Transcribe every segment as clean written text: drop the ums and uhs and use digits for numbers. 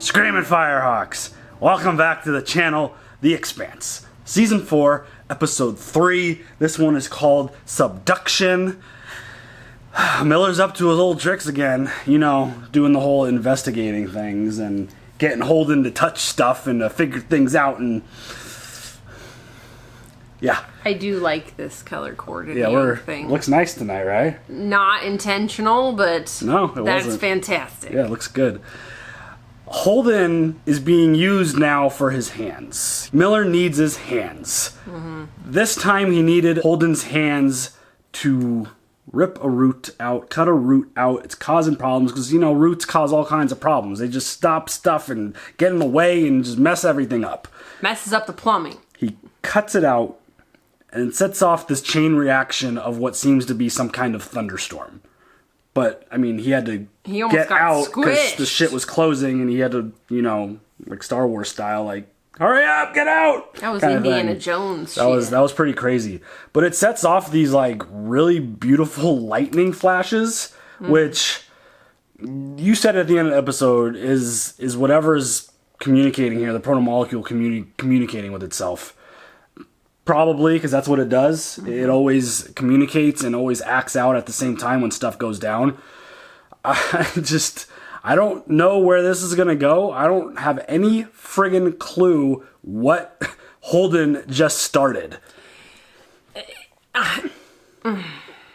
Screaming Firehawks! Welcome back to the channel, The Expanse. Season 4, Episode 3. This one is called Subduction. Miller's up to his old tricks again. You know, doing the whole investigating things and getting Holden to touch stuff and to figure things out and... Yeah. I do like this color coordinating thing. Looks nice tonight, right? Not intentional, but no, it that's wasn't. fantastic. Yeah, it looks good. Holden is being used now for his hands. Miller needs his hands. Mm-hmm. This time he needed Holden's hands to rip a root out, cut a root out. It's causing problems because, you know, roots cause all kinds of problems. They just stop stuff and get in the way and just mess everything up. Messes up the plumbing. He cuts it out and it sets off this chain reaction of what seems to be some kind of thunderstorm. But, I mean, he had to get out because the shit was closing and he had to, you know, like Star Wars style, like, hurry up, get out! That was Indiana Jones shit. That was pretty crazy. But it sets off these, like, really beautiful lightning flashes, which you said at the end of the episode is whatever's communicating here, the protomolecule communicating with itself. Probably, because that's what it does. It always communicates and always acts out at the same time when stuff goes down. I don't know where this is going to go. I don't have any friggin' clue what Holden just started.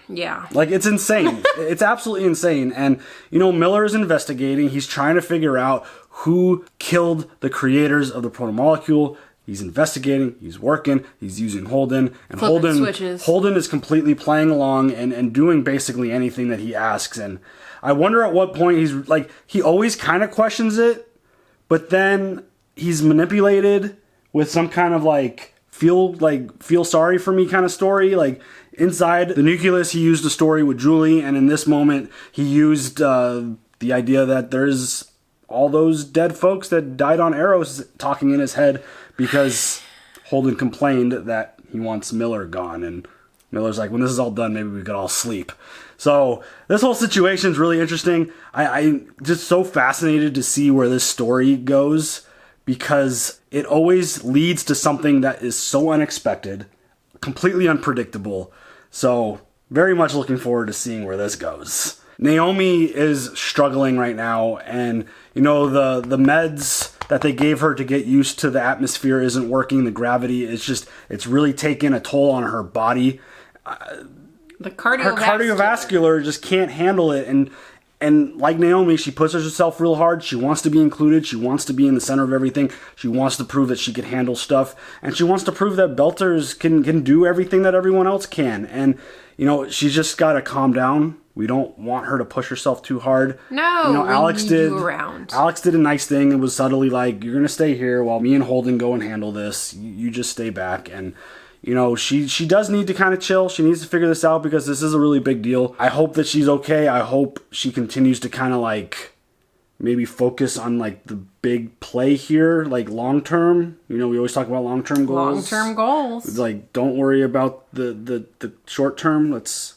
Yeah. Like, it's insane. It's absolutely insane. And, you know, Miller is investigating. He's trying to figure out who killed the creators of the protomolecule. He's investigating, he's working, he's using Holden, and Holden is completely playing along and doing basically anything that he asks. And I wonder at what point he's like, he always kind of questions it, but then he's manipulated with some kind of feel sorry for me kind of story. Like inside the nucleus, he used a story with Julie, and in this moment, he used the idea that there's all those dead folks that died on arrows talking in his head. Because Holden complained that he wants Miller gone. And Miller's like, when this is all done, maybe we could all sleep. So this whole situation is really interesting. I'm just so fascinated to see where this story goes. Because it always leads to something that is so unexpected. Completely unpredictable. So very much looking forward to seeing where this goes. Naomi is struggling right now. And, you know, the meds that they gave her to get used to the atmosphere isn't working. The gravity is it's really taking a toll on her body. The cardiovascular. Her cardiovascular just can't handle it. And like Naomi, she pushes herself real hard. She wants to be included. She wants to be in the center of everything. She wants to prove that she can handle stuff. And she wants to prove that Belters can do everything that everyone else can. And, you know, she's just got to calm down. We don't want her to push herself too hard. No, you know, Alex did a nice thing. It was subtly like, you're going to stay here while me and Holden go and handle this. You just stay back. And, you know, she does need to kind of chill. She needs to figure this out because this is a really big deal. I hope that she's okay. I hope she continues to kind of like maybe focus on like the big play here, like long term. You know, we always talk about long-term goals. Long-term goals. It's like, don't worry about the short term. Let's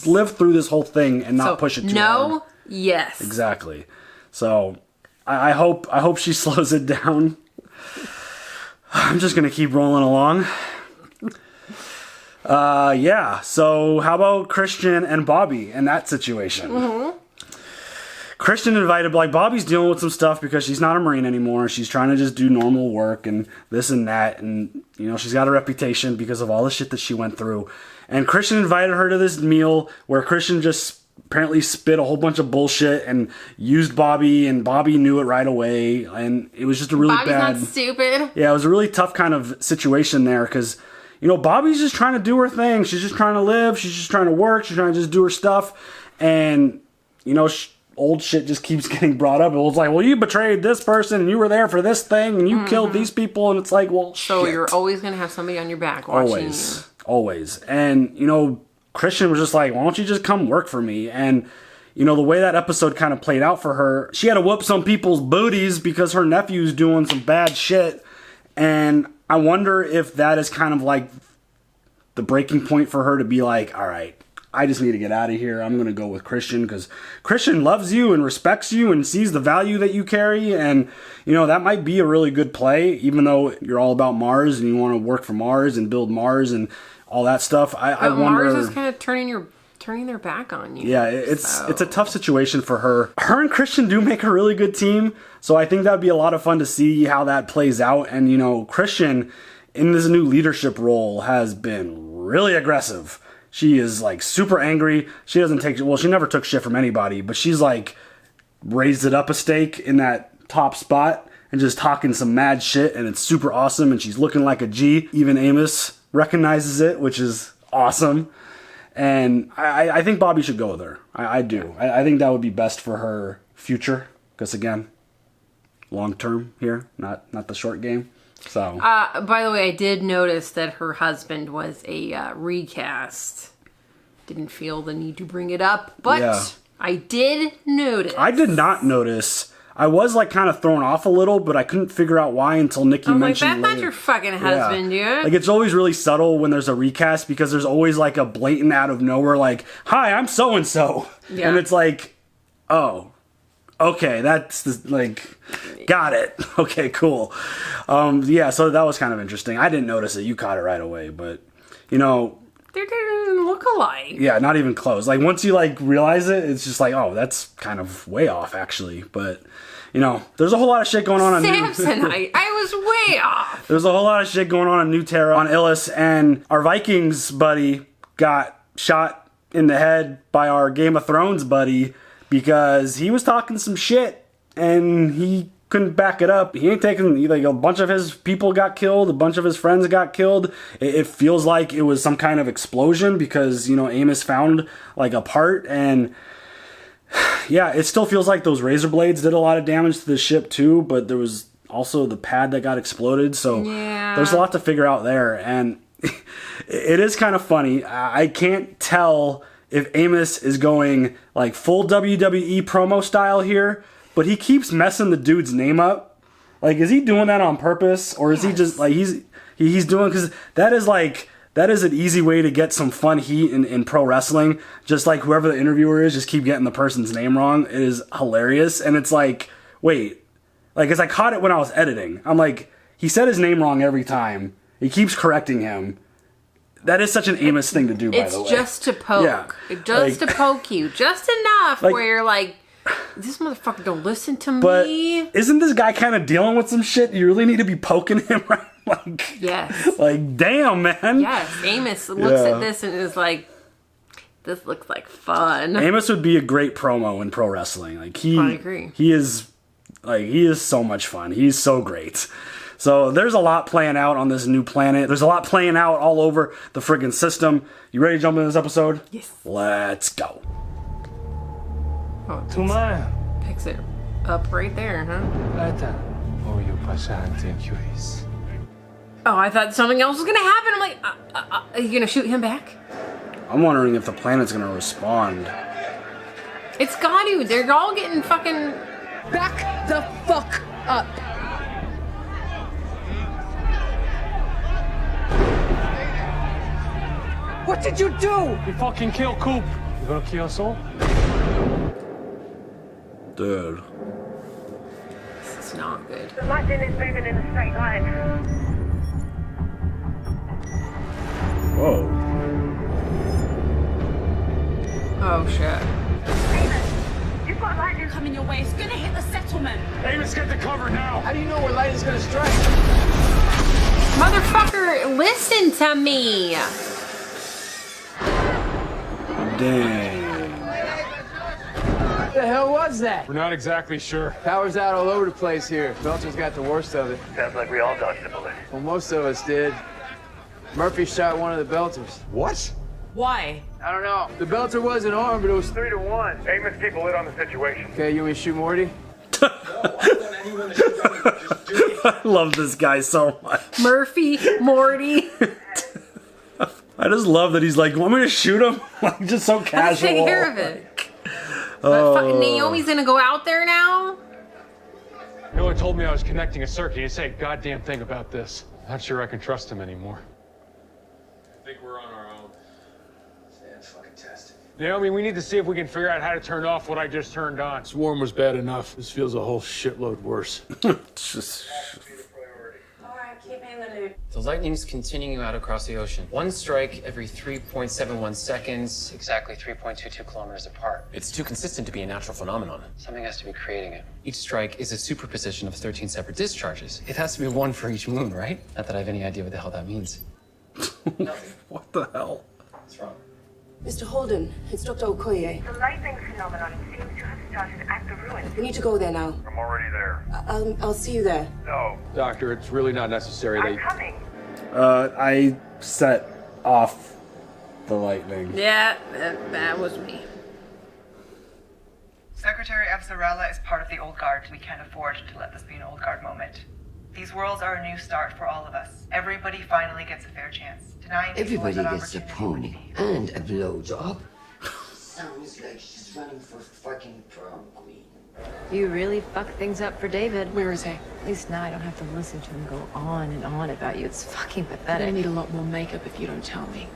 live through this whole thing and not push it too hard. Yes. Exactly. So I hope she slows it down. I'm just gonna keep rolling along. Yeah. So how about Christian and Bobbie in that situation? Mm-hmm. Christian invited, like, Bobbie's dealing with some stuff because she's not a Marine anymore. She's trying to just do normal work and this and that. And, you know, she's got a reputation because of all the shit that she went through. And Christian invited her to this meal where Christian just apparently spit a whole bunch of bullshit and used Bobbie, and Bobbie knew it right away. And it was just a really Bobbie's not stupid. Yeah, it was a really tough kind of situation there because, you know, Bobbie's just trying to do her thing. She's just trying to live. She's just trying to work. She's trying to just do her stuff. And, you know, old shit just keeps getting brought up. It was like, well, you betrayed this person and you were there for this thing and you killed these people. And it's like, well, so you're always going to have somebody on your back watching you. Always. And, you know, Christian was just like, why don't you just come work for me? And, you know, the way that episode kind of played out for her, she had to whoop some people's booties because her nephew's doing some bad shit. And I wonder if that is kind of like the breaking point for her to be like, all right, I just need to get out of here. I'm going to go with Christian because Christian loves you and respects you and sees the value that you carry. And, you know, that might be a really good play, even though you're all about Mars and you want to work for Mars and build Mars and all that stuff. I wonder. Mars is kind of turning their back on you. Yeah, it's a tough situation for her. Her and Christian do make a really good team. So I think that would be a lot of fun to see how that plays out. And, you know, Christian in this new leadership role has been really aggressive. She is like super angry. She never took shit from anybody, but she's like raised it up a stake in that top spot and just talking some mad shit, and it's super awesome, and she's looking like a G. Even Amos recognizes it, which is awesome. And I think Bobbie should go with her. I do. I think that would be best for her future, because again, long term here, not the short game. So, by the way, I did notice that her husband was a recast. Didn't feel the need to bring it up, but yeah. I did notice. I did not notice. I was like kind of thrown off a little, but I couldn't figure out why until Nikki mentioned like, that's not your fucking husband, dude. Like, it's always really subtle when there's a recast because there's always like a blatant out of nowhere, like, hi, I'm so-and-so. Yeah. And it's like, oh. Okay, that's like, got it. Okay, cool. Yeah, so that was kind of interesting. I didn't notice it. You caught it right away, but, you know. They didn't look alike. Yeah, not even close. Like, once you, like, realize it, it's just like, oh, that's kind of way off, actually. But, you know, there's a whole lot of shit going on. Samsonite. I was way off. There's a whole lot of shit going on New Terra, on Ilus, and our Vikings buddy got shot in the head by our Game of Thrones buddy, because he was talking some shit and he couldn't back it up. He ain't taking, like, a bunch of his people got killed, a bunch of his friends got killed. It feels like it was some kind of explosion because, you know, Amos found like a part, and yeah, it still feels like those razor blades did a lot of damage to the ship too, but there was also the pad that got exploded. So yeah, there's a lot to figure out there, and it is kind of funny. I can't tell if Amos is going like full WWE promo style here, but he keeps messing the dude's name up. Like, is he doing that on purpose, or is he just like he's doing, because that is an easy way to get some fun heat in pro wrestling. Just like whoever the interviewer is, just keep getting the person's name wrong. It is hilarious, and it's like, wait, like, as I caught it when I was editing, I'm like, he said his name wrong every time. He keeps correcting him. That is such an Amos thing to do, by the way. It's just to poke. Yeah. Just to poke you. Just enough where you're like, this motherfucker don't listen to me. But isn't this guy kind of dealing with some shit? You really need to be poking him, right? Like, yes. Like, damn, man. Yes. Amos looks at this and is like, this looks like fun. Amos would be a great promo in pro wrestling. Like, I agree. He is so much fun. He's so great. So there's a lot playing out on this new planet. There's a lot playing out all over the friggin' system. You ready to jump into this episode? Yes. Let's go. Oh, picks it up right there, huh? Oh, I thought something else was going to happen. I'm like, are you going to shoot him back? I'm wondering if the planet's going to respond. It's got to. They're all getting fucking... Back the fuck up. What did you do? You fucking killed Coop. You gonna kill Saul? Dude. This is not good. The lightning is moving in a straight line. Whoa. Oh, shit. Amos, you've got lightning Coming your way. It's gonna hit the settlement. Amos, get the cover now! How do you know where lightning's gonna strike? Motherfucker, listen to me! Dang. What the hell was that? We're not exactly sure. Power's out all over the place here. Belcher's got the worst of it. Sounds like we all dodged a bullet. Well, most of us did. Murphy shot one of the Belters. What? Why? I don't know. The Belter wasn't armed, but it was 3-1. Amos, keep a lid on the situation. Okay, you want me to shoot Morty? I love this guy so much. Murphy, Morty. I just love that he's like, want me to shoot him? Like, just so casual. Let's take care of it. But fucking Naomi's gonna go out there now? Miller told me I was connecting a circuit. He didn't say a goddamn thing about this. Not sure I can trust him anymore. I think we're on our own. Yeah, fucking test. Naomi, we need to see if we can figure out how to turn off what I just turned on. Swarm was bad enough. This feels a whole shitload worse. It's just... The lightning's continuing out across the ocean. One strike every 3.71 seconds, exactly 3.22 kilometers apart. It's too consistent to be a natural phenomenon. Something has to be creating it. Each strike is a superposition of 13 separate discharges. It has to be one for each moon, right? Not that I have any idea what the hell that means. What the hell? What's wrong? Mr. Holden, it's Dr. Okoye. The lightning phenomenon seems to have started at the ruins. We need to go there now. I'm already there. I'll see you there. No. Doctor, it's really not necessary. I'm coming. I set off the lightning. Yeah, that was me. Secretary Avasarala is part of the Old Guard. We can't afford to let this be an Old Guard moment. These worlds are a new start for all of us. Everybody finally gets a fair chance. Denying Everybody people an gets a opportunity. pony and a blowjob. Sounds like she's running for fucking prom queen. You really fucked things up for David. Where is he? At least now I don't have to listen to him go on and on about you. It's fucking pathetic. I need a lot more makeup if you don't tell me.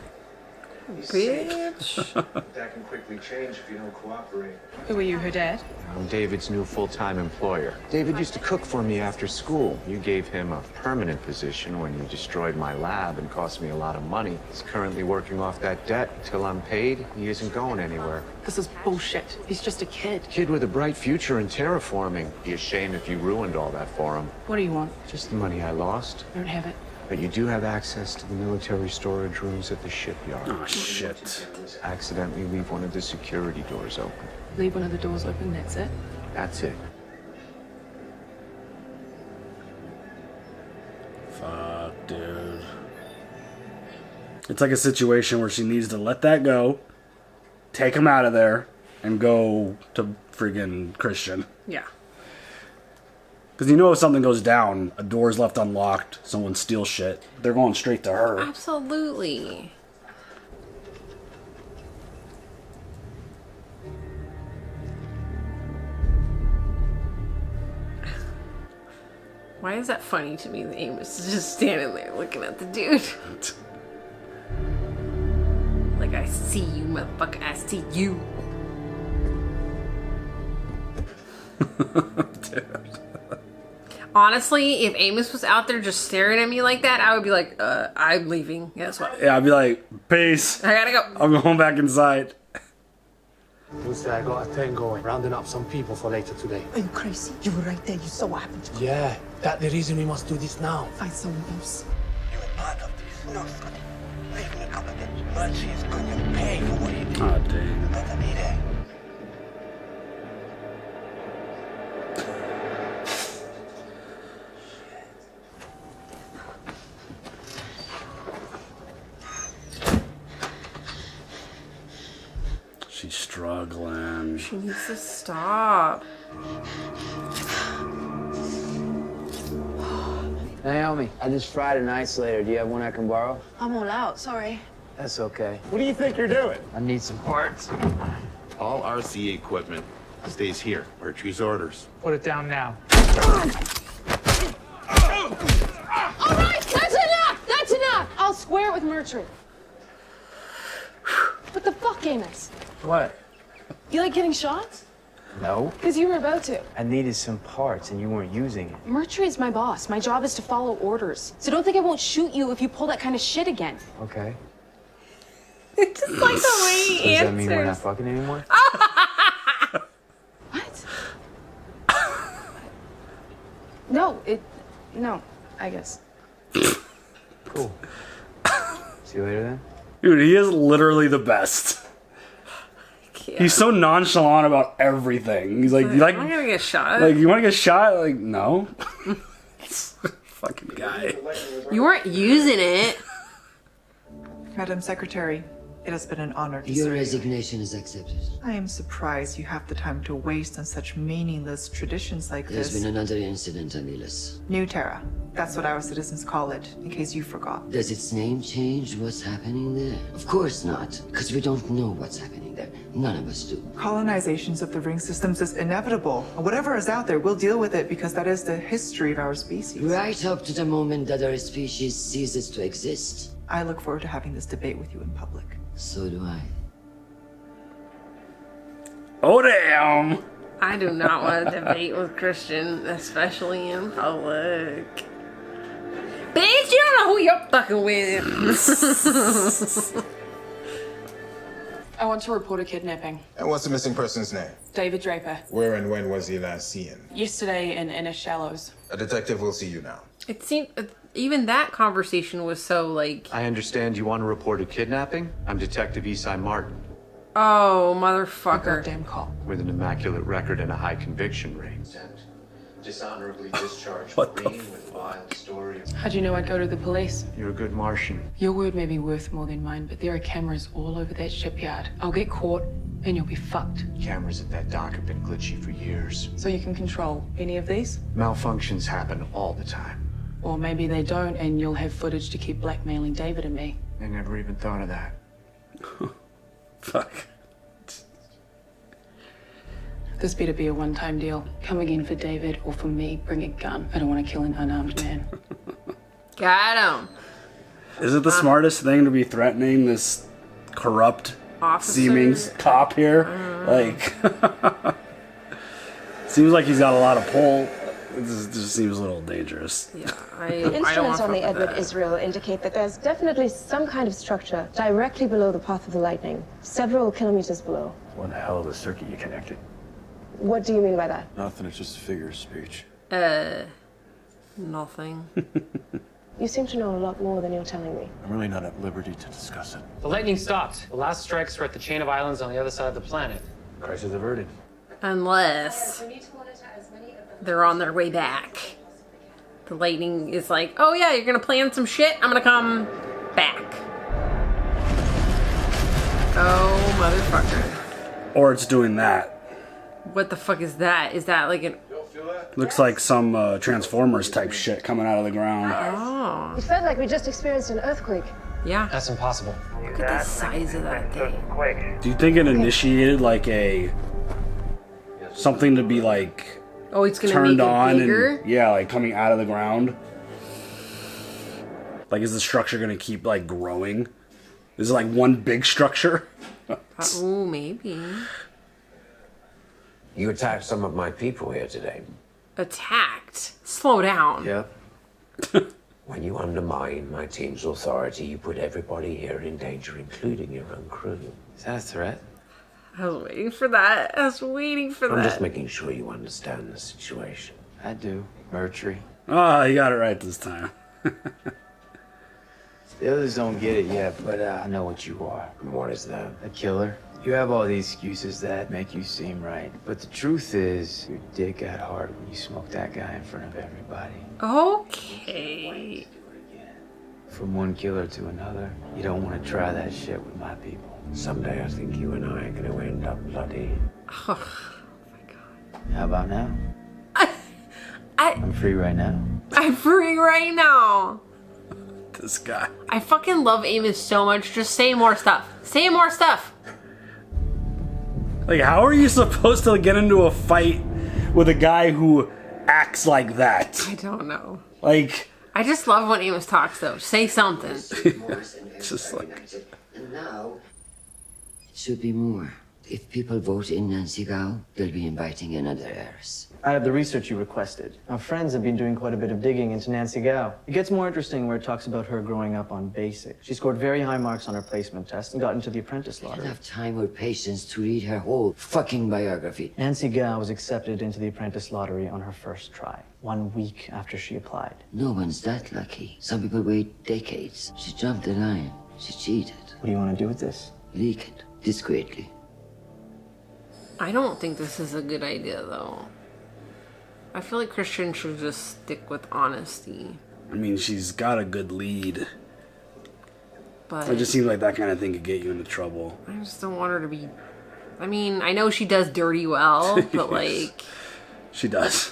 Bitch. That can quickly change if you don't cooperate. Who are you, her dad? I'm David's new full-time employer. David used to cook for me after school. You gave him a permanent position when you destroyed my lab and cost me a lot of money. He's currently working off that debt. Till I'm paid, he isn't going anywhere. This is bullshit. He's just a kid. Kid with a bright future in terraforming. Be a shame if you ruined all that for him. What do you want? Just the money I lost. I don't have it. But you do have access to the military storage rooms at the shipyard. Oh, shit. Accidentally leave one of the security doors open. Leave one of the doors open, that's it. That's it. Fuck, dude. It's like a situation where she needs to let that go, take him out of there, and go to friggin' Christian. Yeah. Because you know if something goes down, a door's left unlocked, someone steals shit, they're going straight to her. Absolutely. Why is that funny to me that Amos is just standing there looking at the dude? Like, I see you, motherfucker, I see you. Dude. Honestly, if Amos was out there just staring at me like that, I would be like, I'm leaving. Guess what? Yeah, I'd be like, peace. I gotta go. I'm going back inside. Listen, I got a thing going, rounding up some people for later today. Are you crazy? You were right there. You saw what happened to me. Yeah, that's the reason we must do this now. Find someone else. You were part of this. No, Scotty. Leave me a couple of days. But she's gonna pay for what you did. Oh, dang. You better be there. She's struggling. She needs to stop. Naomi, I just fried an isolator. Do you have one I can borrow? I'm all out, sorry. That's okay. What do you think you're doing? I need some parts. All RC equipment stays here. Archie's orders. Put it down now. All right, that's enough! That's enough! I'll square it with Mertrude. What the fuck, Amos? What? You like getting shots? No. Because you were about to. I needed some parts and you weren't using it. Mertrude's my boss. My job is to follow orders. So don't think I won't shoot you if you pull that kind of shit again. Okay. It's just like the way he Does that mean we're not answers. fucking anymore? What? No, I guess. Cool. See you later then? Dude, he is literally the best. Yeah. He's so nonchalant about everything. He's like, you like, I'm gonna get shot. like, you want to get shot? Like, no. Fucking guy. You weren't using it. Madam Secretary, it has been an honor to Your serve you. resignation is accepted. I am surprised you have the time to waste on such meaningless traditions like There's this. been another incident on Ilus. New Terra. That's what our citizens call it, in case you forgot. Does its name change what's happening there? Of course not, because we don't know what's happening there. None of us do. Colonizations of the ring systems is inevitable. Whatever is out there, we'll deal with it because that is the history of our species. Right up to the moment that our species ceases to exist. I look forward to having this debate with you in public. So do I. Oh, damn. I do not want to debate with Christian, especially in public. Bitch, you don't know who you're fucking with. I want to report a kidnapping. And what's the missing person's name? David Draper. Where and when was he last seen? Yesterday in Inner Shallows. A detective will see you now. It seemed even that conversation was so like. I understand you want to report a kidnapping? I'm Detective Esai Martin. Oh, motherfucker. Goddamn call. With an immaculate record and a high conviction rate. Dishonorably discharged for reading with vile story. How'd you know I'd go to the police? You're a good Martian. Your word may be worth more than mine, but there are cameras all over that shipyard. I'll get caught, and you'll be fucked. Cameras at that dock have been glitchy for years. So you can control any of these? Malfunctions happen all the time. Or maybe they don't, and you'll have footage to keep blackmailing David and me. I never even thought of that. Fuck. This better be a one-time deal. Come again for David or for me, bring a gun. I don't want to kill an unarmed man. Got him. Is it the smartest thing to be threatening this corrupt seeming cop here? Like, seems like he's got a lot of pull. It just seems a little dangerous. Yeah, Instruments on the Edward Israel indicate that there's definitely some kind of structure directly below the path of the lightning, several kilometers below. What the hell of a circuit you connected? What do you mean by that? Nothing, it's just a figure of speech. Nothing. You seem to know a lot more than you're telling me. I'm really not at liberty to discuss it. The lightning stopped. The last strikes were at the chain of islands on the other side of the planet. Crisis averted. Unless they're on their way back. The lightning is like, oh yeah, you're gonna plan some shit, I'm gonna come back. Oh, motherfucker. Or it's doing that. What the fuck is that? Is that like an... Looks like some Transformers type shit coming out of the ground. Oh. It felt like we just experienced an earthquake. Yeah. That's impossible. Look at the size of that thing. Do you think it initiated like something to be like Oh, it's gonna turned make it on bigger? and yeah, like coming out of the ground? Like, is the structure gonna keep like growing? Is it like one big structure? Oh, maybe. You attacked some of my people here today. Attacked? Slow down. Yep. When you undermine my team's authority, you put everybody here in danger, including your own crew. Is that a threat? I was waiting for that. I was waiting for that. I'm just making sure you understand the situation. I do. Mercury. Oh, you got it right this time. The others don't get it yet, but I know what you are. What is that? A killer. You have all these excuses that make you seem right. But the truth is, your dick got hard when you smoked that guy in front of everybody. Okay. From one killer to another, you don't want to try that shit with my people. Someday I think you and I are going to end up bloody. Oh, my God. How about now? I'm free right now. I'm free right now. This guy. I fucking love Amos so much. Just say more stuff. Say more stuff. Like, how are you supposed to get into a fight with a guy who acts like that? I don't know. Like, I just love when Amos talks, though. Say something. It's just like... And now, it should be more. If people vote in Nancy Gao, they'll be inviting in other heirs. I have the research you requested. Our friends have been doing quite a bit of digging into Nancy Gao. It gets more interesting where it talks about her growing up on basic. She scored very high marks on her placement test and got into the apprentice I lottery. don't have time or patience to read her whole fucking biography. Nancy Gao was accepted into the apprentice lottery on her first try, 1 week after she applied. No one's that lucky. Some people wait decades. She jumped the line. She cheated. What do you want to do with this? Leak it discreetly. I don't think this is a good idea, though. I feel like Christian should just stick with honesty. I mean, she's got a good lead. But It just seems like that kind of thing could get you into trouble. I just don't want her to be... I mean, I know she does dirty well, but like... She does.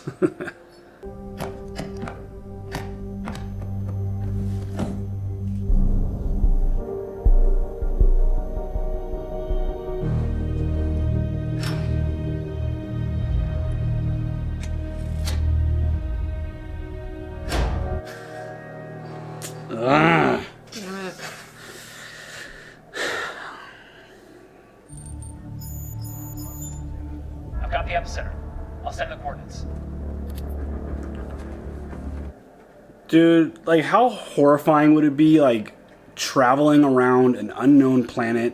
Damn it. Got the epicenter. I'll send the coordinates. Dude, like, how horrifying would it be, like, traveling around an unknown planet,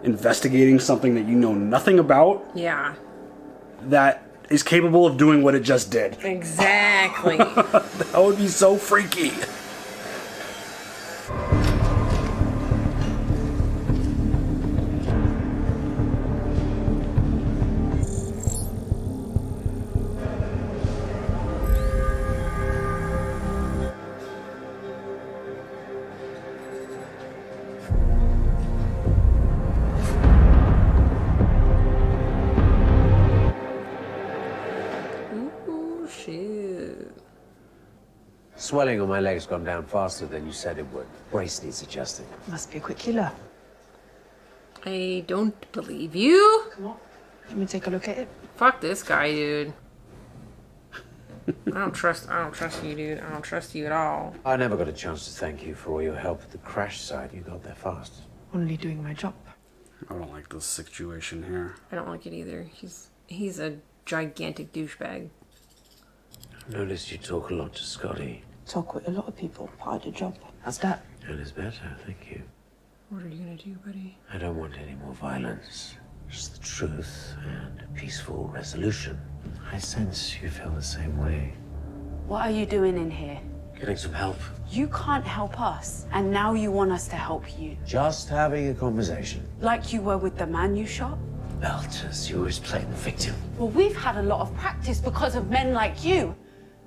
investigating something that you know nothing about, Yeah. that is capable of doing what it just did? Exactly. That would be so freaky. Ooh, shit. Swelling on my leg's gone down faster than you said it would. Brace needs adjusting. Must be a quick killer. I don't believe you. Come on. Let me take a look at it. Fuck this guy, dude. I don't trust you, dude. I don't trust you at all. I never got a chance to thank you for all your help at the crash site. You got there fast. Only doing my job. I don't like this situation here. I don't like it either. He's a gigantic douchebag. I've noticed you talk a lot to Scotty. Talk with a lot of people. Part of the job. How's that? That is better, thank you. What are you gonna do, buddy? I don't want any more violence. Just the truth and a peaceful resolution. I sense you feel the same way. What are you doing in here? Getting some help. You can't help us, and now you want us to help you. Just having a conversation. Like you were with the man you shot? Belters, you always play the victim. Well, we've had a lot of practice because of men like you.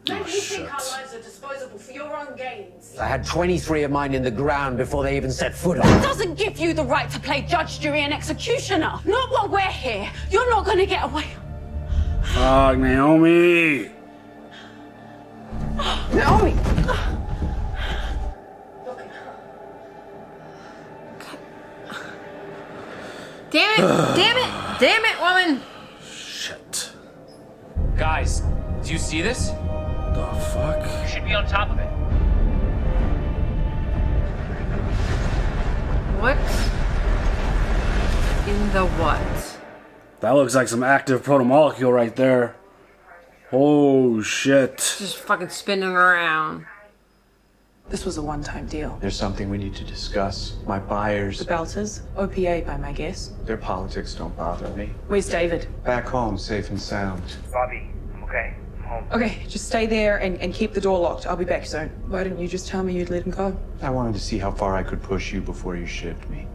Men who shit. think our lives are disposable for your own gains. I had 23 of mine in the ground before they even set foot on. That doesn't give you the right to play judge, jury, and executioner. Not while we're here. You're not gonna get away. Fuck, Naomi! Naomi! Damn it! Damn it! Damn it, woman! Shit. Guys, do you see this? The fuck? You should be on top of it. What? In the what? That looks like some active protomolecule right there. Oh, shit. Just fucking spinning around. This was a one-time deal. There's something we need to discuss. My buyers, The Belters, OPA by my guess. their politics don't bother me. Where's David? Back home, safe and sound. Bobbie, I'm okay. I'm home. Okay, just stay there and keep the door locked. I'll be back soon. Why didn't you just tell me you'd let him go? I wanted to see how far I could push you before you shipped me.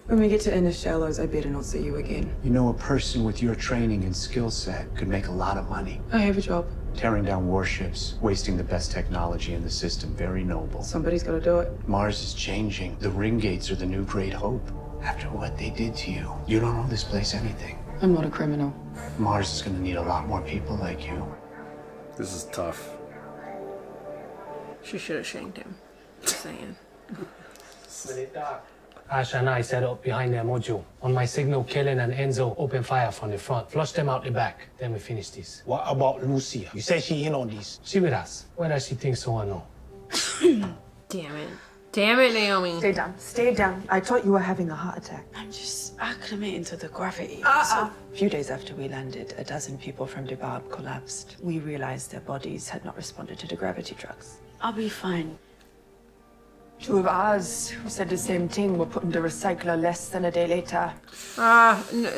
When we get to Inner Shallows, I better not see you again. You know, a person with your training and skill set could make a lot of money. I have a job. Tearing down warships, wasting the best technology in the system, very noble. Somebody's gotta do it. Mars is changing. The ring gates are the new great hope. After what they did to you, you don't owe this place anything. I'm not a criminal. Mars is gonna need a lot more people like you. This is tough. She should have shanked him. Just saying. Asha and I set up behind their module. On my signal, Kellen and Enzo open fire from the front. Flush them out the back. Then we finish this. What about Lucia? You said she in on these. She with us. Whether she thinks so or no. Damn it. Damn it, Naomi. Stay down. Stay down. I thought you were having a heart attack. I'm just acclimating to the gravity. A few days after we landed, a dozen people from the barb collapsed. We realized their bodies had not responded to the gravity drugs. I'll be fine. Two of ours who said the same thing were put into recycler less than a day later.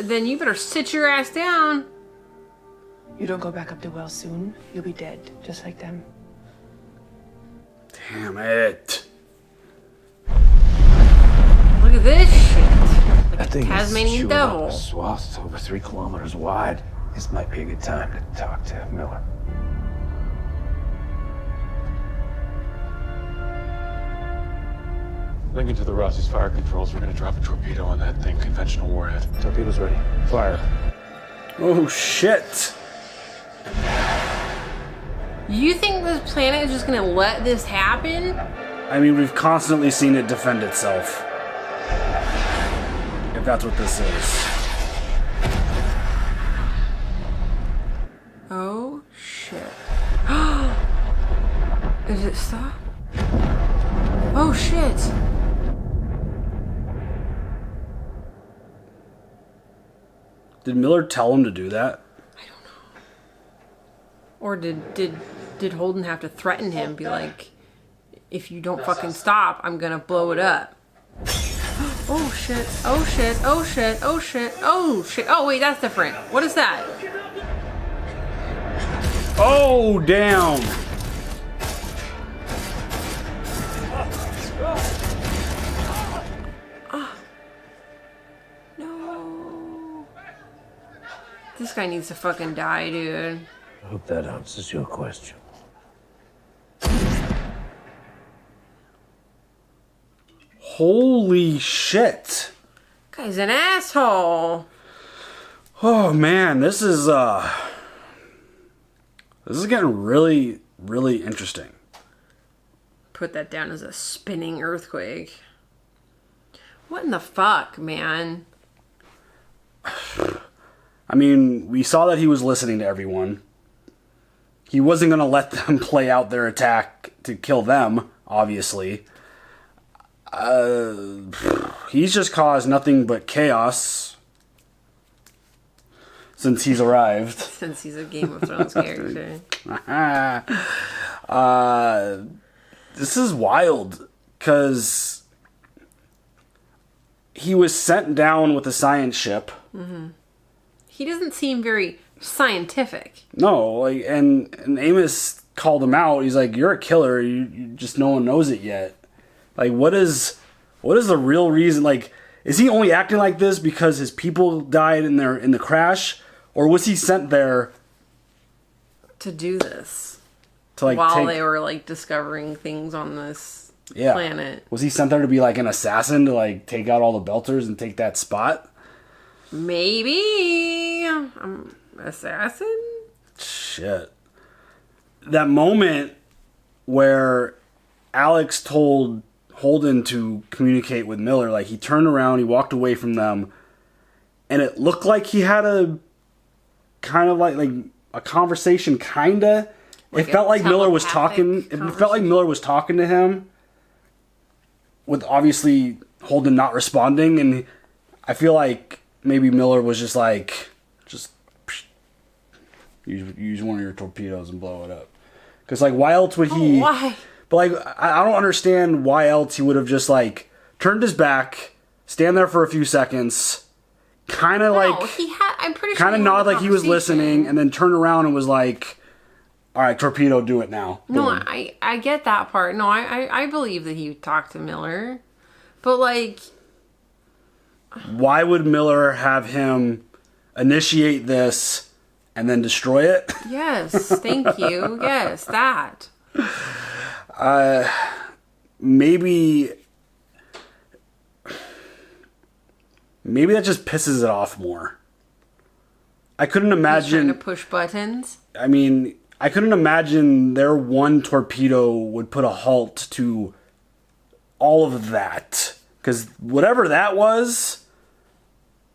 Then you better sit your ass down. You don't go back up the well soon, you'll be dead, just like them. Damn it. Look at this shit. Like That a thing is Tasmanian chewing up devil. a swath over 3 kilometers wide. This might be a good time to talk to Miller. Link into the Rossi's fire controls. We're gonna drop a torpedo on that thing. Conventional warhead. Torpedo's ready. Fire. Oh, shit. You think this planet is just gonna let this happen? I mean, we've constantly seen it defend itself. If that's what this is. Oh, shit. Is it stop? Oh, shit. Did Miller tell him to do that? Or did Holden have to threaten him, be like, if you don't fucking stop, I'm gonna blow it up? Oh shit, oh shit, oh shit, oh shit, oh shit. Oh wait, that's different. What is that? Oh, damn. No. This guy needs to fucking die, dude. I hope that answers your question. Holy shit. Guy's an asshole. Oh man, this is getting really, really interesting. Put that down as a spinning earthquake. What in the fuck, man? I mean, we saw that he was listening to everyone. He wasn't going to let them play out their attack to kill them, obviously. He's just caused nothing but chaos since he's arrived. Since he's a Game of Thrones character. This is wild, because he was sent down with a science ship. Mm-hmm. He doesn't seem very scientific. No, like, and Amos called him out. He's like, "You're a killer. You just no one knows it yet." Like, what is the real reason? Like, is he only acting like this because his people died in the crash, or was he sent there to do this? To like while they were like discovering things on this planet. Was he sent there to be like an assassin to like take out all the Belters and take that spot? Maybe. Assassin? Shit. That moment where Alex told Holden to communicate with Miller, like he turned around, he walked away from them, and it looked like he had a kind of like a conversation, kinda. Like it felt like Miller was talking. It felt like Miller was talking to him, with obviously Holden not responding, and I feel like maybe Miller was just like, use one of your torpedoes and blow it up. Because like, why else would he? Why? But like, I don't understand why else he would have just like turned his back, stand there for a few seconds, kind of I'm pretty sure kind of nod like he was listening, and then turn around and was like, "All right, torpedo, do it now." No, Boom. I get that part. No, I believe that he talked to Miller, but like, why would Miller have him initiate this and then destroy it? Yes, thank you. Yes, that. Maybe that just pisses it off more. I couldn't imagine He's trying to push buttons. I mean, I couldn't imagine their one torpedo would put a halt to all of that. Because whatever that was,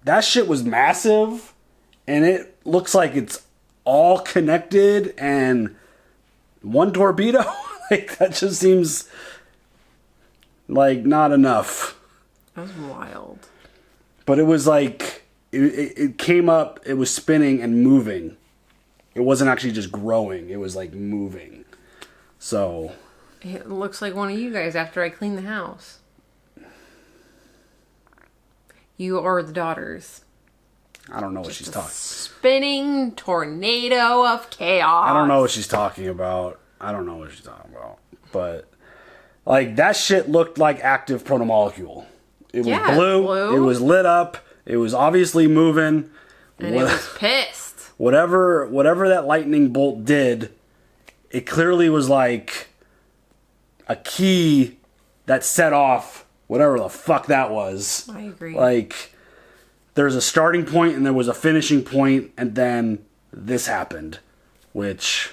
that shit was massive, and it looks like it's all connected, and one torpedo, like, that just seems like not enough. That's wild. But it was like, it came up, it was spinning and moving. It wasn't actually just growing, it was like moving. So it looks like one of you guys after I clean the house. You are the daughters. I don't know what she's talking. Spinning tornado of chaos. I don't know what she's talking about. But like, that shit looked like active protomolecule. It was blue. It was lit up. It was obviously moving. And it was pissed. Whatever that lightning bolt did, it clearly was like a key that set off whatever the fuck that was. I agree. Like, there's a starting point and there was a finishing point, and then this happened. Which,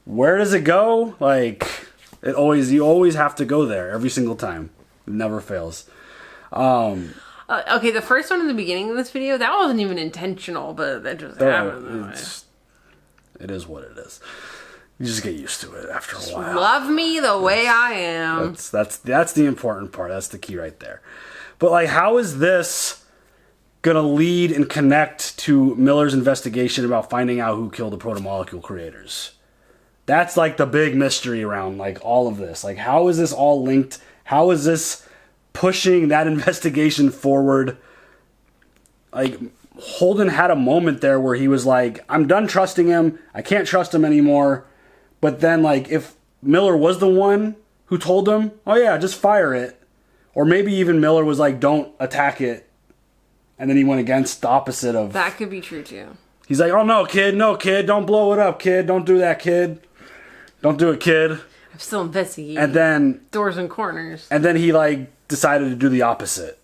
where does it go? Like, you always have to go there every single time. It never fails. Okay, the first one in the beginning of this video, that wasn't even intentional, but that just happened. It is what it is. You just get used to it after a while. Love me the way I am. That's the important part. That's the key right there. But like, how is this gonna lead and connect to Miller's investigation about finding out who killed the protomolecule creators? That's like the big mystery around like all of this. Like, how is this all linked? How is this pushing that investigation forward? Like, Holden had a moment there where he was like, I'm done trusting him. I can't trust him anymore. But then, like, if Miller was the one who told him, oh yeah, just fire it. Or maybe even Miller was like, don't attack it. And then he went against the opposite of... That could be true, too. He's like, oh no, kid, don't blow it up, kid. Don't do that, kid. Don't do it, kid. I'm still investigating. And then... Doors and corners. And then he, like, decided to do the opposite.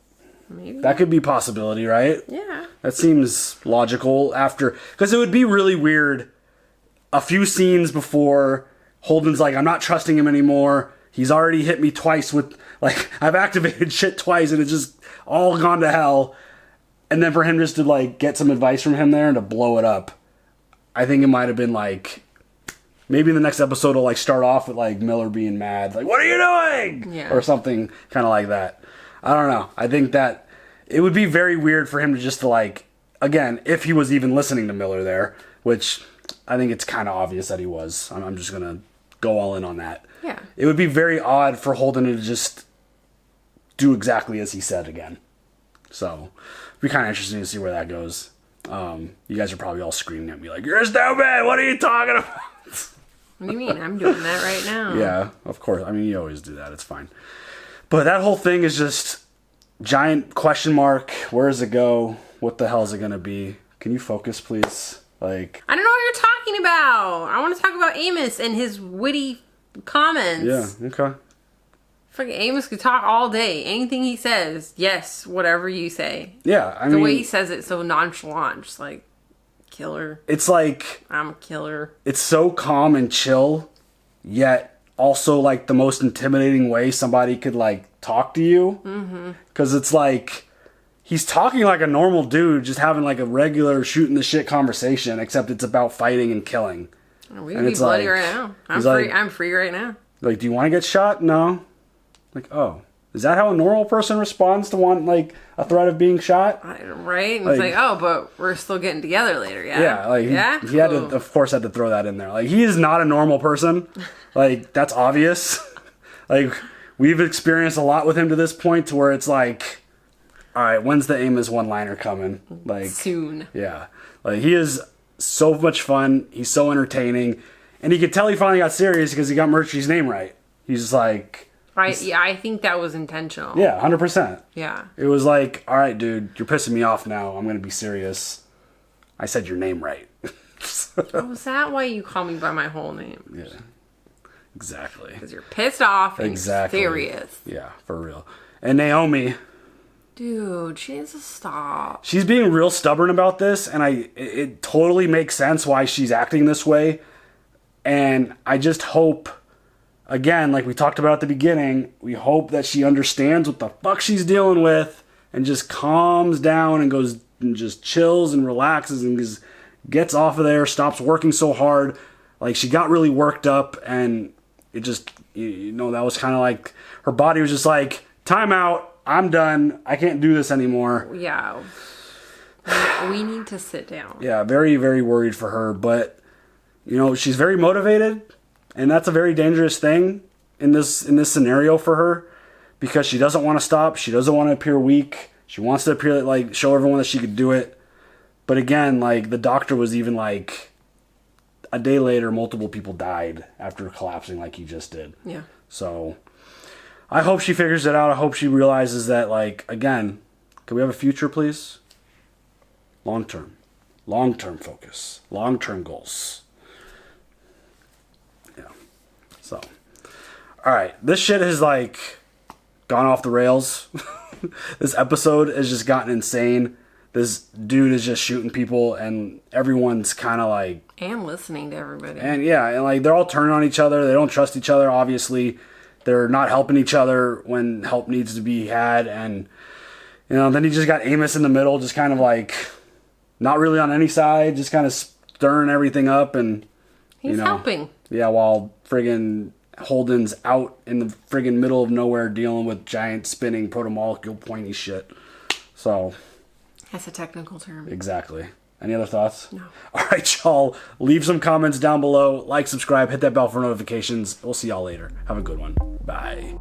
Maybe. That could be a possibility, right? Yeah. That seems logical after... Because it would be really weird a few scenes before Holden's like, I'm not trusting him anymore. He's already hit me twice with... Like, I've activated shit twice and it's just all gone to hell. And then for him just to, like, get some advice from him there and to blow it up. I think it might have been, like... Maybe in the next episode will, like, start off with, like, Miller being mad. Like, what are you doing? Yeah. Or something kind of like that. I don't know. I think that it would be very weird for him to just to, like... Again, if he was even listening to Miller there. Which I think it's kind of obvious that he was. I'm just going to go all in on that. Yeah. It would be very odd for Holden to just do exactly as he said again. So, it'd be kind of interesting to see where that goes. You guys are probably all screaming at me like, you're stupid! What are you talking about? What do you mean? I'm doing that right now. Yeah, of course. I mean, you always do that. It's fine. But that whole thing is just giant question mark. Where does it go? What the hell is it going to be? Can you focus, please? Like, I don't know what you're talking about. I want to talk about Amos and his witty comments. Yeah, okay. Fucking Amos could talk all day. Anything he says, yes, whatever you say. Yeah, I mean... The way he says it so nonchalant. Just like, killer. It's like... I'm a killer. It's so calm and chill, yet also like the most intimidating way somebody could like talk to you. Mm-hmm. Because it's like... He's talking like a normal dude, just having like a regular shooting the shit conversation, except it's about fighting and killing. We can be bloody right now. I'm free right now. Like, do you want to get shot? No. Like, oh, is that how a normal person responds to like a threat of being shot? Right? And it's like, oh, but we're still getting together later, yeah? Yeah, like he had to, of course, had to throw that in there. Like, he is not a normal person. Like, that's obvious. Like, we've experienced a lot with him to this point to where it's like, all right, when's the Amos one-liner coming? Like, soon. Yeah. Like, he is so much fun. He's so entertaining. And you could tell he finally got serious because he got Murtry's name right. He's just like... Yeah, I think that was intentional. Yeah, 100%. Yeah. It was like, all right, dude, you're pissing me off now. I'm going to be serious. I said your name right. Oh, is that why you call me by my whole name? Yeah. Exactly. Because you're pissed off and serious. Yeah, for real. And Naomi... Dude, she needs to stop. She's being real stubborn about this, and it totally makes sense why she's acting this way. And I just hope, again, like we talked about at the beginning, we hope that she understands what the fuck she's dealing with and just calms down and goes and just chills and relaxes and just gets off of there, stops working so hard. Like, she got really worked up, and it just, you know, that was kind of like, her body was just like, time out. I'm done. I can't do this anymore. Yeah. We need to sit down. Yeah, very, very worried for her. But, you know, she's very motivated. And that's a very dangerous thing in this scenario for her. Because she doesn't want to stop. She doesn't want to appear weak. She wants to appear, like, show everyone that she could do it. But again, like, the doctor was even like, a day later, multiple people died after collapsing like he just did. Yeah. So... I hope she figures it out. I hope she realizes that, like, again, can we have a future, please? Long-term. Long-term focus. Long-term goals. Yeah. So. All right. This shit has, like, gone off the rails. This episode has just gotten insane. This dude is just shooting people, and everyone's kind of, like... And listening to everybody. And, yeah, and, like, they're all turning on each other. They don't trust each other, obviously. They're not helping each other when help needs to be had. And, you know, then he just got Amos in the middle, just kind of like, not really on any side, just kind of stirring everything up. And, he's helping. Yeah, while friggin' Holden's out in the friggin' middle of nowhere dealing with giant spinning protomolecule pointy shit. So. That's a technical term. Exactly. Any other thoughts? No. All right, y'all. Leave some comments down below. Like, subscribe, hit that bell for notifications. We'll see y'all later. Have a good one. Bye.